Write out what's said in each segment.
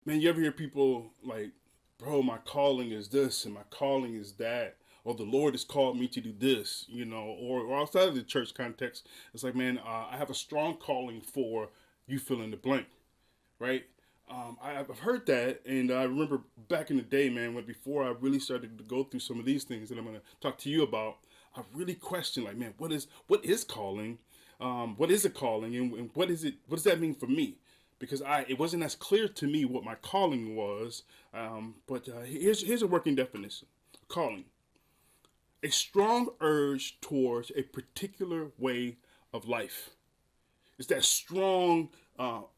Man, you ever hear people like, bro, my calling is this and my calling is that, or the Lord has called me to do this, or outside of the church context, it's like, man, I have a strong calling for you fill in the blank, right? I've heard that, and I remember back in the day, man, when before I really started to go through some of these things that I'm going to talk to you about, I really questioned, like, man, what is calling? What is a calling, and what is it? What does that mean for me? Because it wasn't as clear to me what my calling was. But here's a working definition: calling, a strong urge towards a particular way of life. It's that strong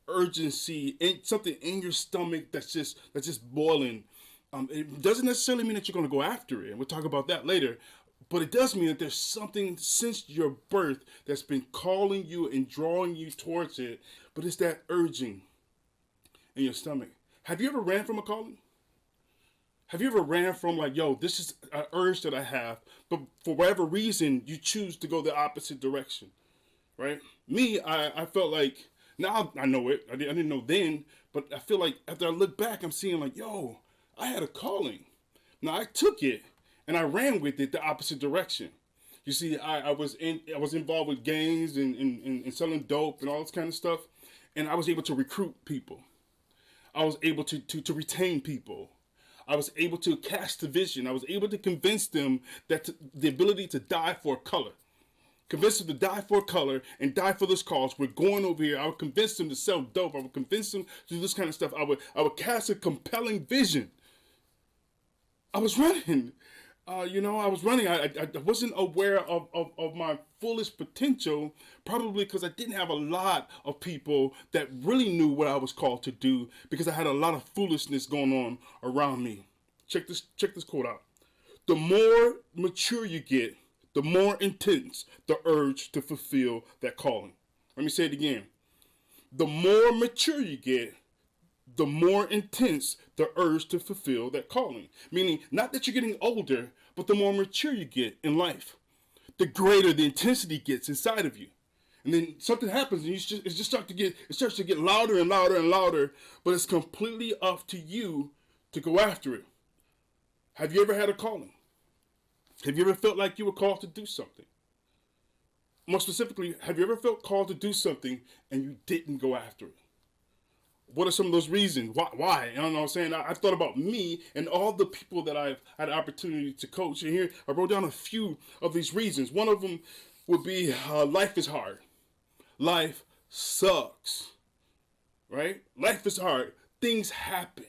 urgency, something in your stomach that's just boiling. It doesn't necessarily mean that you're going to go after it, and we'll talk about that later. But it does mean that there's something since your birth that's been calling you and drawing you towards it. But it's that urging in your stomach. Have you ever ran from a calling? Have you ever ran from, like, yo, this is an urge that I have, but for whatever reason you choose to go the opposite direction, right? Me, I felt like, now I know it. I didn't know then, but I feel like after I look back, I'm seeing like, yo, I had a calling. Now I took it and I ran with it the opposite direction. You see, I was involved with gangs and selling dope and all this kind of stuff, and I was able to recruit people. I was able to retain people. I was able to cast the vision. I was able to convince them that the ability to die for a color. Convince them to die for a color and die for this cause. We're going over here. I would convince them to sell dope. I would convince them to do this kind of stuff. I would cast a compelling vision. I was running. I was running. I wasn't aware of my fullest potential, probably because I didn't have a lot of people that really knew what I was called to do because I had a lot of foolishness going on around me. Check this quote out. The more mature you get, the more intense the urge to fulfill that calling. Let me say it again. The more mature you get, the more intense the urge to fulfill that calling. Meaning, not that you're getting older, but the more mature you get in life, the greater the intensity gets inside of you. And then something happens, and it starts to get louder and louder and louder. But it's completely up to you to go after it. Have you ever had a calling? Have you ever felt like you were called to do something? More specifically, have you ever felt called to do something and you didn't go after it? What are some of those reasons? Why? You know what I'm saying? I thought about me and all the people that I've had the opportunity to coach. And here I wrote down a few of these reasons. One of them would be life is hard. Life sucks. Right? Life is hard. Things happen.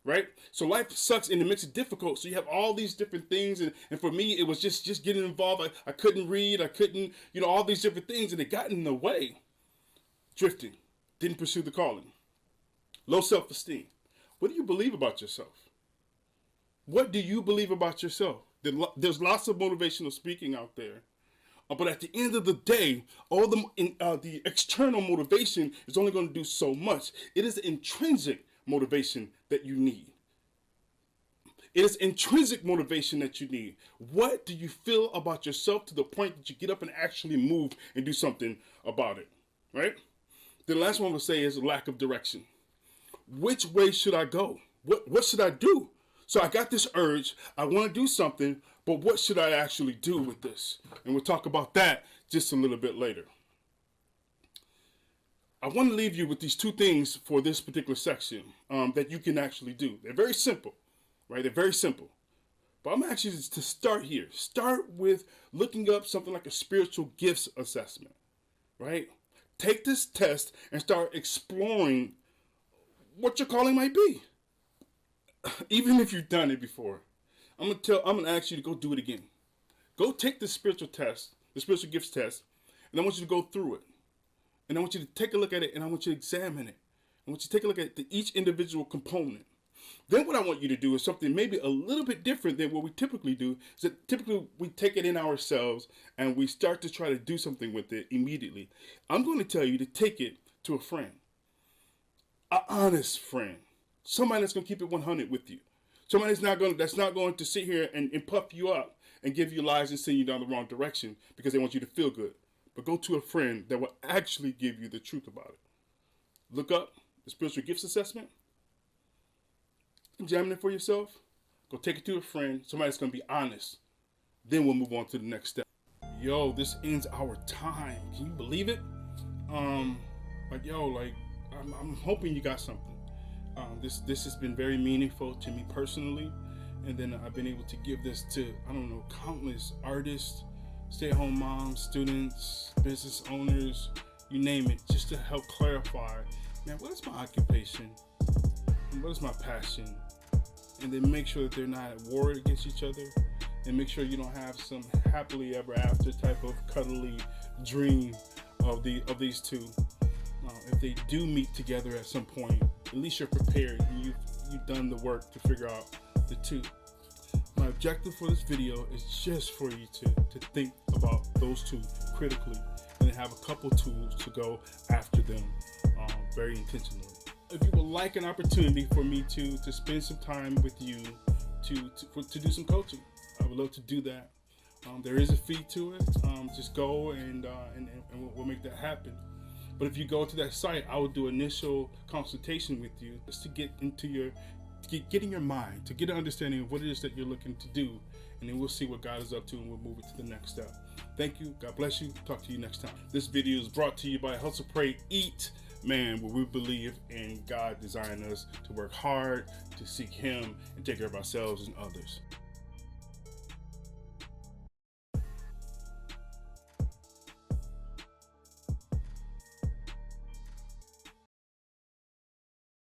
Right? So life sucks and it makes it difficult. So you have all these different things. And for me, it was just getting involved. I couldn't read. I couldn't, all these different things. And it got in the way. Drifting. Didn't pursue the calling. Low self-esteem. What do you believe about yourself? What do you believe about yourself? There's lots of motivational speaking out there. But at the end of the day, all the external motivation is only going to do so much. It is intrinsic motivation that you need. It is intrinsic motivation that you need. What do you feel about yourself to the point that you get up and actually move and do something about it? Right? The last one we'll say is lack of direction. Which way should I go? What should I do? So I got this urge. I want to do something, but what should I actually do with this? And we'll talk about that just a little bit later. I want to leave you with these two things for this particular section that you can actually do. They're very simple, right? They're very simple. But I'm actually to start here. Start with looking up something like a spiritual gifts assessment, right? Take this test and start exploring what your calling might be. Even if you've done it before, I'm gonna ask you to go do it again. Go take the spiritual test, the spiritual gifts test, and I want you to go through it. And I want you to take a look at it, and I want you to examine it. I want you to take a look at each individual component. Then what I want you to do is something maybe a little bit different than what we typically do. Is that typically we take it in ourselves and we start to try to do something with it immediately. I'm going to tell you to take it to a friend, an honest friend, somebody that's going to keep it 100 with you, somebody that's not going to sit here and puff you up and give you lies and send you down the wrong direction because they want you to feel good. But go to a friend that will actually give you the truth about it. Look up the spiritual gifts assessment. examine it for yourself. Go take it to a friend, somebody that's going to be honest. Then we'll move on to the next step. Yo, this ends our time. Can you believe it? I'm hoping you got something. This has been very meaningful to me personally, and then I've been able to give this to, I don't know, countless artists, stay-at-home moms, students, business owners, you name it, just to help clarify, man, what is my occupation? And what is my passion? And then make sure that they're not at war against each other, and make sure you don't have some happily ever after type of cuddly dream of these two. If they do meet together at some point, at least you're prepared and you've done the work to figure out the two. My objective for this video is just for you to think about those two critically, and then have a couple tools to go after them very intentionally. If you would like an opportunity for me to spend some time with you to do some coaching, I would love to do that. There is a fee to it. Just go and we'll make that happen. But if you go to that site, I will do initial consultation with you just to get in your mind, to get an understanding of what it is that you're looking to do, and then we'll see what God is up to, and we'll move it to the next step. Thank you. God bless you. Talk to you next time. This video is brought to you by Hustle, Pray, Eat, man, where we believe in God designed us to work hard, to seek Him, and take care of ourselves and others.